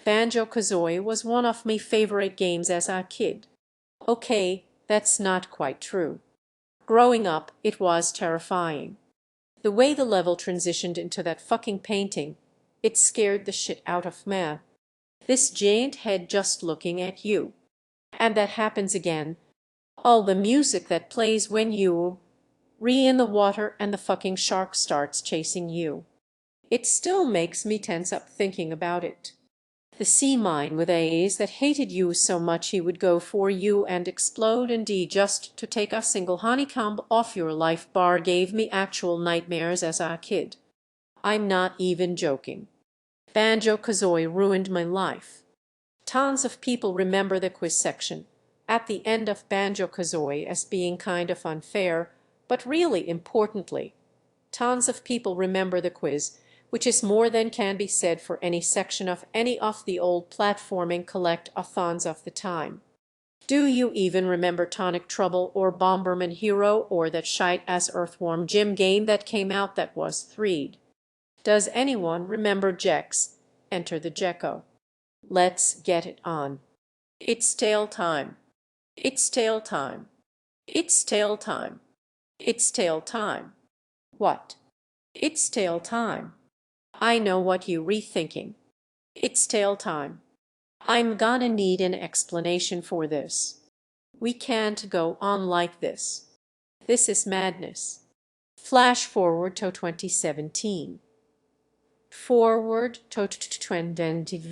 Banjo-Kazooie was one of me favorite games as a kid. Okay, that's not quite true. Growing up, it was terrifying. The way the level transitioned into that fucking painting, it scared the shit out of me. This giant head just looking at you. And that happens again. All the music that plays when you re in the water and the fucking shark starts chasing you. It still makes me tense up thinking about it. The sea mine with A's that hated you so much he would go for you and explode in D just to take a single honeycomb off your life bar gave me actual nightmares as a kid. I'm not even joking. Banjo-Kazooie ruined my life. Tons of people remember the quiz section at the end of Banjo-Kazooie as being kind of unfair, but really importantly, tons of people remember the quiz, which is more than can be said for any section of any of the old platforming collect-a-thons of the time. Do you even remember Tonic Trouble or Bomberman Hero or that shite-ass Earthworm Jim game that came out that was 3D? Does anyone remember Jex? Enter the Gecko. Let's get it on. It's tail time. It's tail time. It's tail time. It's tail time. What? It's tail time. I know what you're rethinking. It's tail time. I'm gonna need an explanation for this. We can't go on like this. This is madness. Flash forward to 2017. Forward to 2020.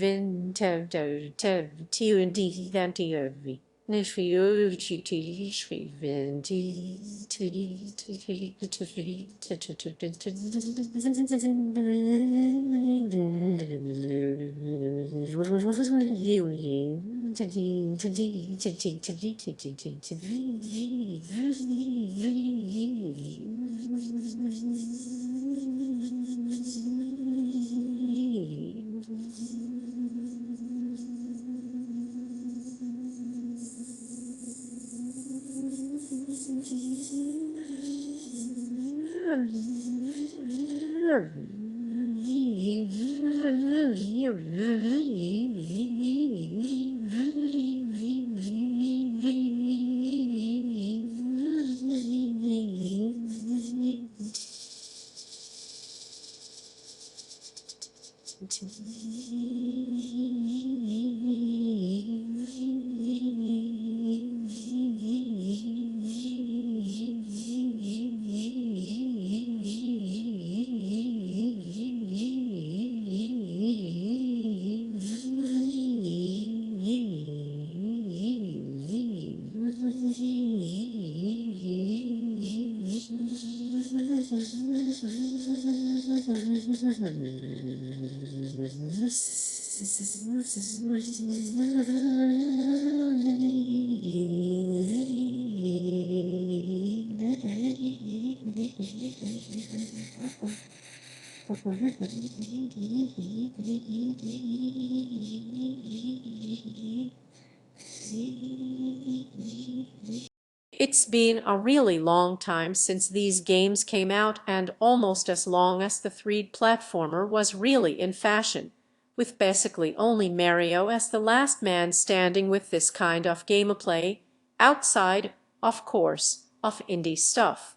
It's been a really long time since these games came out and almost as long as the 3D platformer was really in fashion, with basically only Mario as the last man standing with this kind of gameplay, outside, of course, of indie stuff.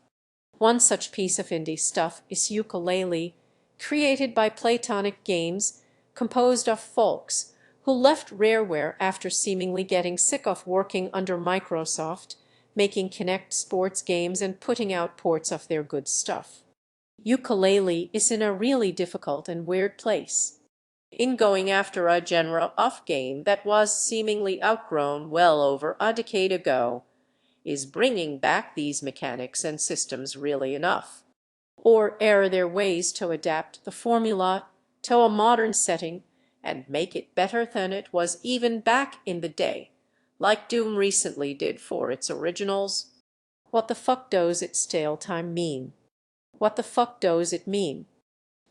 One such piece of indie stuff is Yooka-Laylee, created by Playtonic Games, composed of folks who left Rareware after seemingly getting sick of working under Microsoft, making Kinect sports games and putting out ports of their good stuff. Yooka-Laylee is in a really difficult and weird place. In going after a genre of game that was seemingly outgrown well over a decade ago, is bringing back these mechanics and systems really enough? Or are there ways to adapt the formula to a modern setting and make it better than it was even back in the day, like Doom recently did for its originals? What the fuck does its tail time mean? What the fuck does it mean?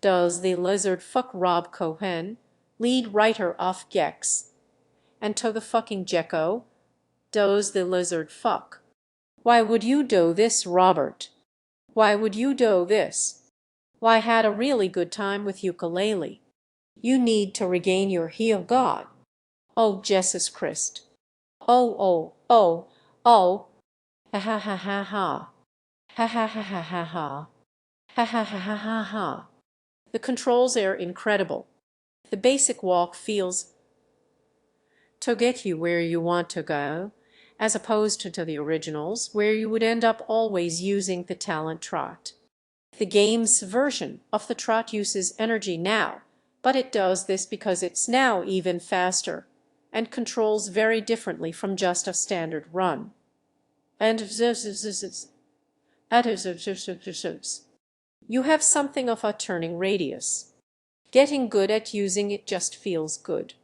Does the lizard fuck Rob Cohen, lead writer of Gex? And to the fucking Gecko, does the lizard fuck? Why would you do this, Robert? Why would you do this? Why had a really good time with Yooka-Laylee? You need to regain your heel God. Oh, Jesus Christ. Oh, oh, oh, oh. Ha ha ha ha ha. Ha ha ha ha ha ha. Ha ha ha ha ha ha. The controls are incredible. The basic walk feels to get you where you want to go, as opposed to the originals, where you would end up always using the talent trot. The game's version of the trot uses energy now, but it does this because it's now even faster and controls very differently from just a standard run. And you have something of a turning radius. Getting good at using it just feels good.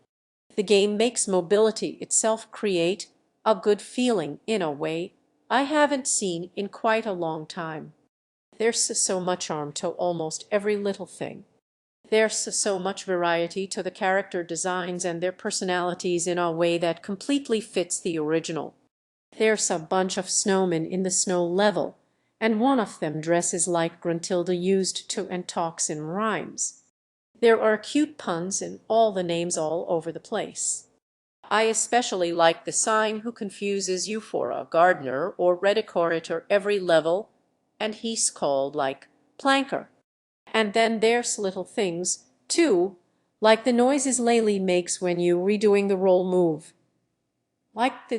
The game makes mobility itself create a good feeling in a way I haven't seen in quite a long time. There's so much charm to almost every little thing. There's so much variety to the character designs and their personalities in a way that completely fits the original. There's a bunch of snowmen in the snow level, and one of them dresses like Gruntilda used to and talks in rhymes. There are cute puns in all the names all over the place. I especially like the sign who confuses you for a gardener or redecorator every level, and he's called like Planker. And then there's little things, too, like the noises Laylee makes when you redoing the roll move. Like the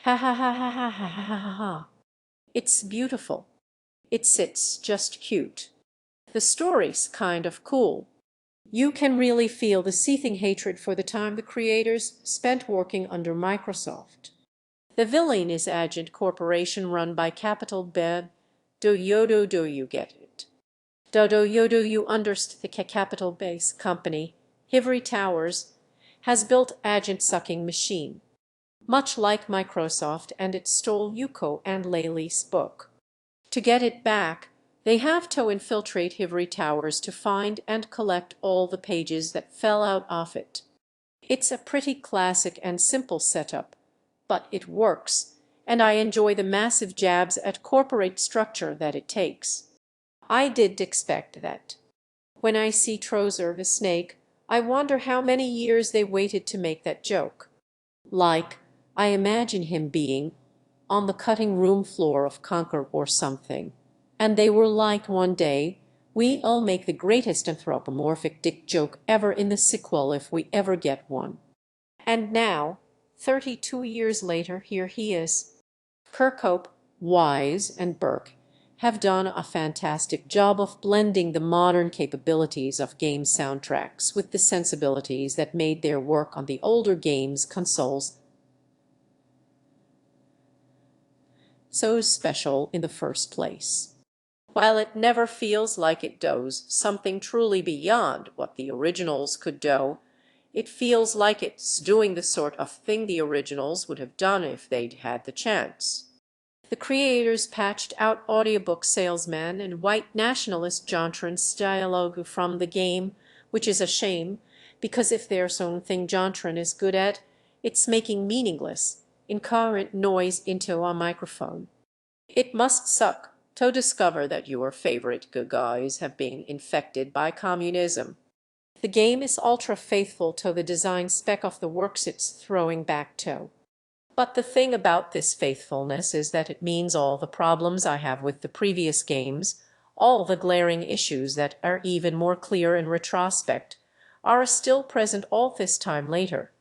ha ha ha ha ha ha ha ha ha. It's beautiful. It sits just cute. The story's kind of cool. You can really feel the seething hatred for the time the creators spent working under Microsoft. The villain is Agent Corporation run by Capital B. Do you get it? Do you understand the Capital Base company, Ivory Towers, has built agent-sucking machine, much like Microsoft, and it stole Yuko and Laylee's book. To get it back, they have to infiltrate Ivory Towers to find and collect all the pages that fell out of it. It's a pretty classic and simple setup, but it works, and I enjoy the massive jabs at corporate structure that it takes. I did expect that. When I see Trozer the snake, I wonder how many years they waited to make that joke. Like, I imagine him being on the cutting room floor of Conquer or something. And they were like, one day, we'll make the greatest anthropomorphic dick joke ever in the sequel if we ever get one. And now, 32 years later, here he is. Kirkhope, Wise, and Burke have done a fantastic job of blending the modern capabilities of game soundtracks with the sensibilities that made their work on the older games consoles so special in the first place. While it never feels like it does something truly beyond what the originals could do, it feels like it's doing the sort of thing the originals would have done if they'd had the chance. The creators patched out audiobook salesman and white nationalist Jontran's dialogue from the game, which is a shame, because if there's one thing Jontran is good at, it's making meaningless, incoherent noise into a microphone. It must suck to discover that your favorite good guys have been infected by communism. The game is ultra faithful to the design spec of the works it's throwing back to. But the thing about this faithfulness is that it means all the problems I have with the previous games, all the glaring issues that are even more clear in retrospect, are still present all this time later.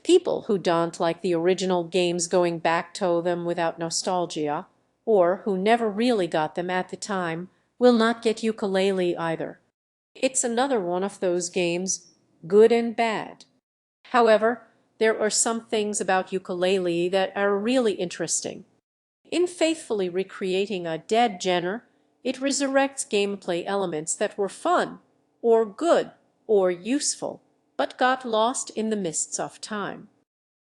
People who don't like the original games going back to them without nostalgia, or who never really got them at the time, will not get Yooka-Laylee either. It's another one of those games, good and bad. However, there are some things about Yooka-Laylee that are really interesting. In faithfully recreating a dead genre, it resurrects gameplay elements that were fun, or good, or useful, but got lost in the mists of time.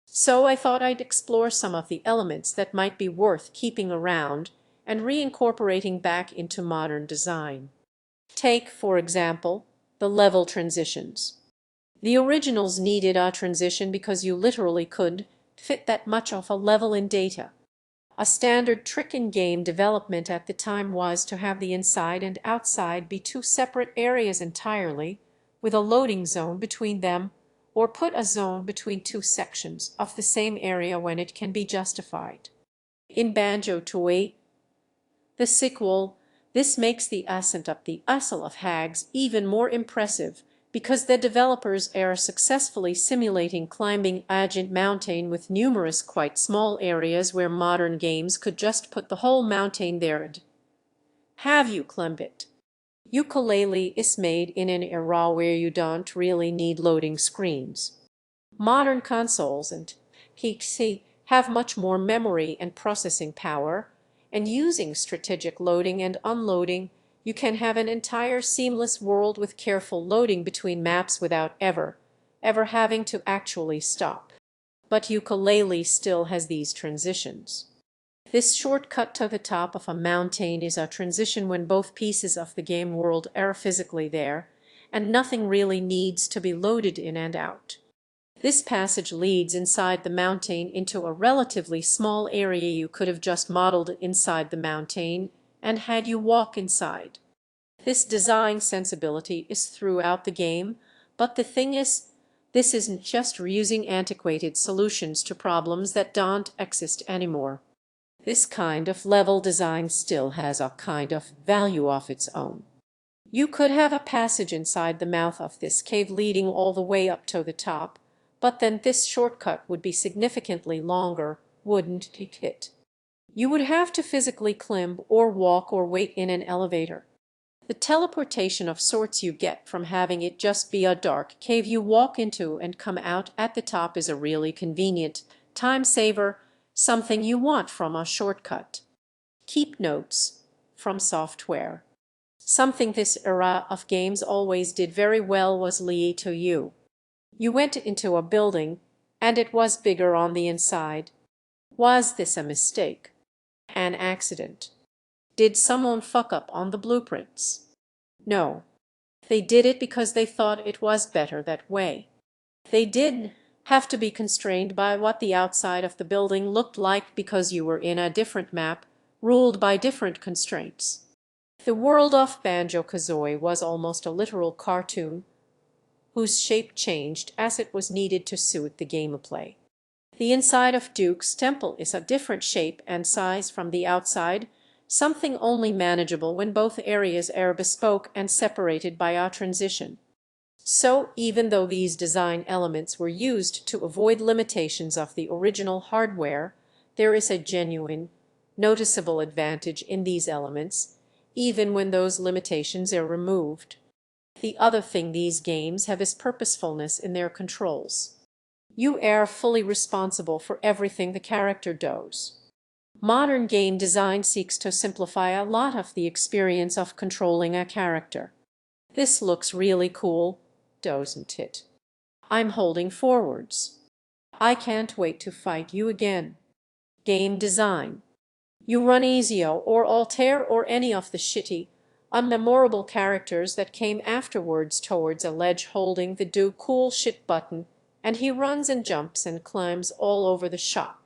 So I thought I'd explore some of the elements that might be worth keeping around and reincorporating back into modern design. Take, for example, the level transitions. The originals needed a transition because you literally couldn't fit that much of a level in data. A standard trick in game development at the time was to have the inside and outside be two separate areas entirely, with a loading zone between them, or put a zone between two sections of the same area when it can be justified. In Banjo-Tooie, the sequel, this makes the ascent up the Isle of Hags even more impressive, because the developers are successfully simulating climbing Agent Mountain with numerous quite small areas where modern games could just put the whole mountain there and have you climb it. Yooka-Laylee is made in an era where you don't really need loading screens. Modern consoles and PC have much more memory and processing power, and using strategic loading and unloading, you can have an entire seamless world with careful loading between maps without ever having to actually stop. But Yooka-Laylee still has these transitions. This shortcut to the top of a mountain is a transition when both pieces of the game world are physically there, and nothing really needs to be loaded in and out. This passage leads inside the mountain into a relatively small area you could have just modeled inside the mountain and had you walk inside. This design sensibility is throughout the game, but the thing is, this isn't just reusing antiquated solutions to problems that don't exist anymore. This kind of level design still has a kind of value of its own. You could have a passage inside the mouth of this cave leading all the way up to the top, but then this shortcut would be significantly longer, wouldn't it? You would have to physically climb or walk or wait in an elevator. The teleportation of sorts you get from having it just be a dark cave you walk into and come out at the top is a really convenient time saver, something you want from a shortcut. Keep notes from software. Something this era of games always did very well was lie to you. You went into a building, and it was bigger on the inside. Was this a mistake? An accident? Did someone fuck up on the blueprints? No. They did it because they thought it was better that way. They did have to be constrained by what the outside of the building looked like because you were in a different map, ruled by different constraints. The world of Banjo-Kazooie was almost a literal cartoon, whose shape changed as it was needed to suit the gameplay. The inside of Duke's Temple is a different shape and size from the outside, something only manageable when both areas are bespoke and separated by a transition. So even though these design elements were used to avoid limitations of the original hardware, there is a genuine, noticeable advantage in these elements, even when those limitations are removed. The other thing these games have is purposefulness in their controls. You are fully responsible for everything the character does. Modern game design seeks to simplify a lot of the experience of controlling a character. This looks really cool, doesn't it? I'm holding forwards. I can't wait to fight you again. Game design. You run Ezio or Altair or any of the shitty, unmemorable characters that came afterwards towards a ledge holding the do cool shit button, and he runs and jumps and climbs all over the shop.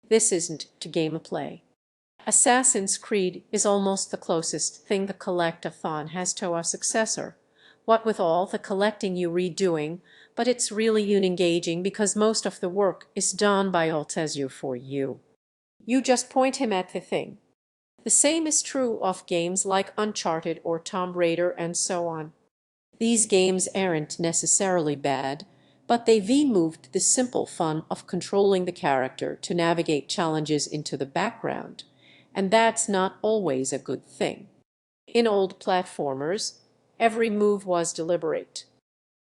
This isn't to gameplay. Assassin's Creed is almost the closest thing the collect-a-thon has to a successor, what with all the collecting you redoing, but it's really unengaging because most of the work is done by Altezio for you. You just point him at the thing. The same is true of games like Uncharted or Tomb Raider and so on. These games aren't necessarily bad, but they've moved the simple fun of controlling the character to navigate challenges into the background, and that's not always a good thing. In old platformers, every move was deliberate.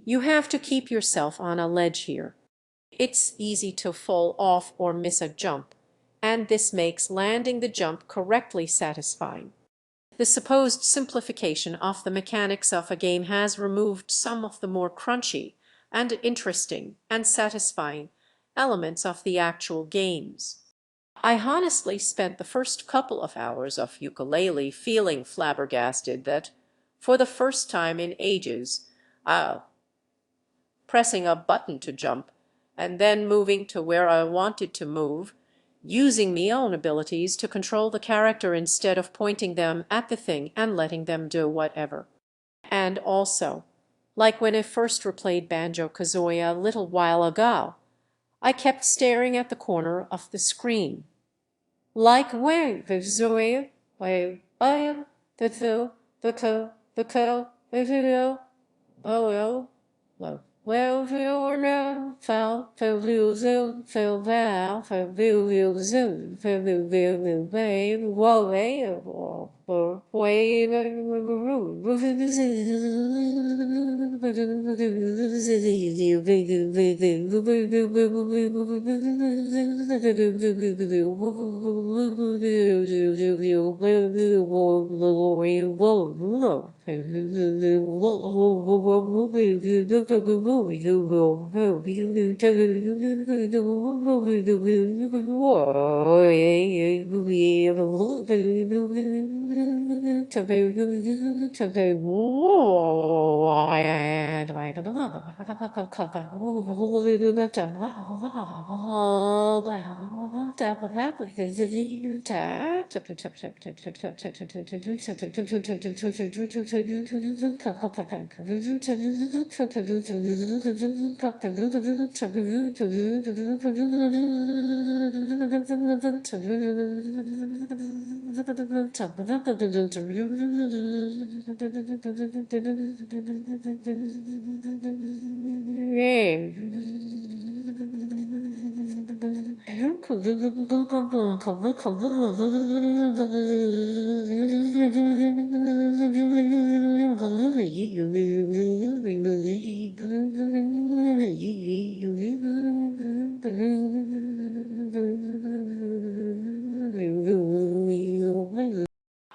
You have to keep yourself on a ledge here. It's easy to fall off or miss a jump, and this makes landing the jump correctly satisfying. The supposed simplification of the mechanics of a game has removed some of the more crunchy and interesting and satisfying elements of the actual games. I honestly spent the first couple of hours of Yooka-Laylee feeling flabbergasted that, for the first time in ages, pressing a button to jump, and then moving to where I wanted to move, using my own abilities to control the character instead of pointing them at the thing and letting them do whatever. And also, like when I first replayed Banjo-Kazooie a little while ago, I kept staring at the corner of the screen. Like when Kazooie, well, you know, fell, fell, zoom, fell, val, fell, zoom, fell, wave, whoa, wave,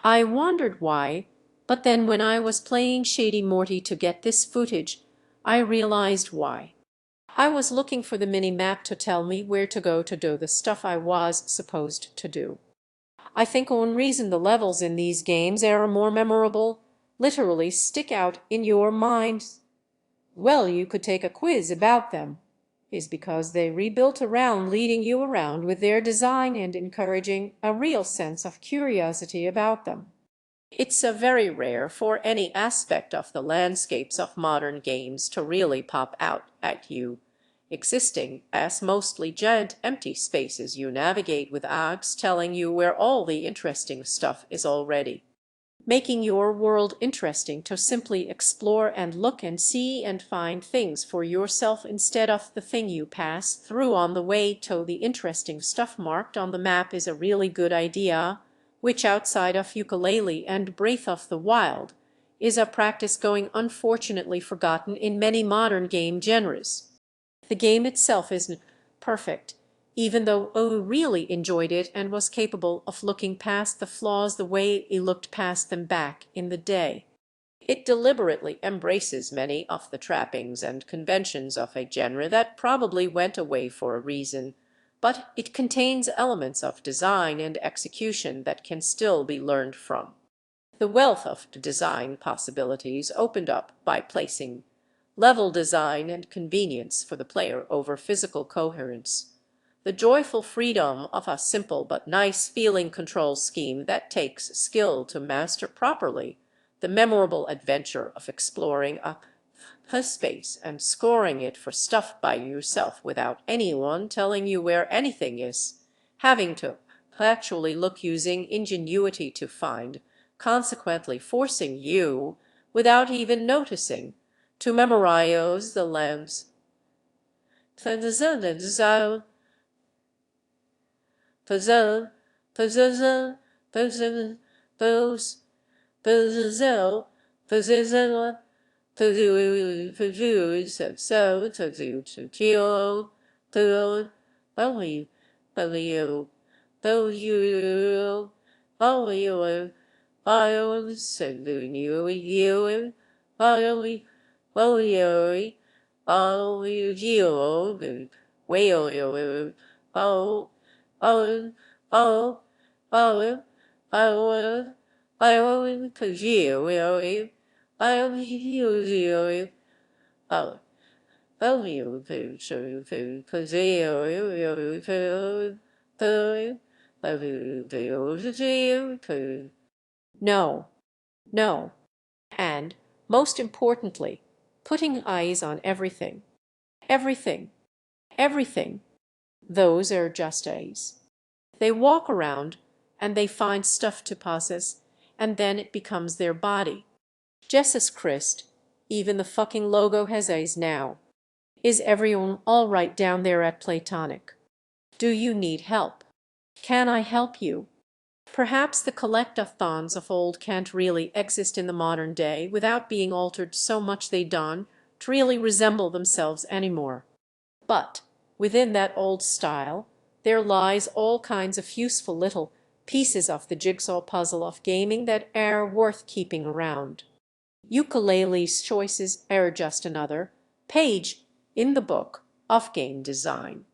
I wondered why, but then when I was playing Shady Morty to get this footage, I realized why. I was looking for the mini-map to tell me where to go to do the stuff I was supposed to do. I think one reason the levels in these games are more memorable, literally stick out in your mind, well, you could take a quiz about them, is because they rebuilt around leading you around with their design and encouraging a real sense of curiosity about them. It's a very rare for any aspect of the landscapes of modern games to really pop out at you, existing as mostly giant empty spaces you navigate with ads telling you where all the interesting stuff is already, making your world interesting to simply explore and look and see and find things for yourself instead of the thing you pass through on the way to the interesting stuff marked on the map is a really good idea, which outside of Yooka-Laylee and Breath of the Wild is a practice going unfortunately forgotten in many modern game genres. The game itself isn't perfect, even though O really enjoyed it and was capable of looking past the flaws the way he looked past them back in the day. It deliberately embraces many of the trappings and conventions of a genre that probably went away for a reason, but it contains elements of design and execution that can still be learned from. The wealth of design possibilities opened up by placing level design and convenience for the player over physical coherence. The joyful freedom of a simple but nice-feeling control scheme that takes skill to master properly, the memorable adventure of exploring a space and scoring it for stuff by yourself without anyone telling you where anything is, having to actually look using ingenuity to find, consequently forcing you, without even noticing, to memorize the lamps. Puzzle, puzzle, puzzle, puzzle, puzzle, puzzle, puzzle, no, no, and, most importantly, putting eyes on everything, everything, everything. Those are just eyes. They walk around and they find stuff to possess, and then it becomes their body. Jesus Christ, even the fucking logo has eyes now. Is everyone all right down there at Platonic? Do you need help? Can I help you? Perhaps the collectathons of old can't really exist in the modern day without being altered so much they don't really resemble themselves anymore. But within that old style there lies all kinds of useful little pieces of the jigsaw puzzle of gaming that are worth keeping around. Yooka-Laylee's choices are just another page in the book of game design.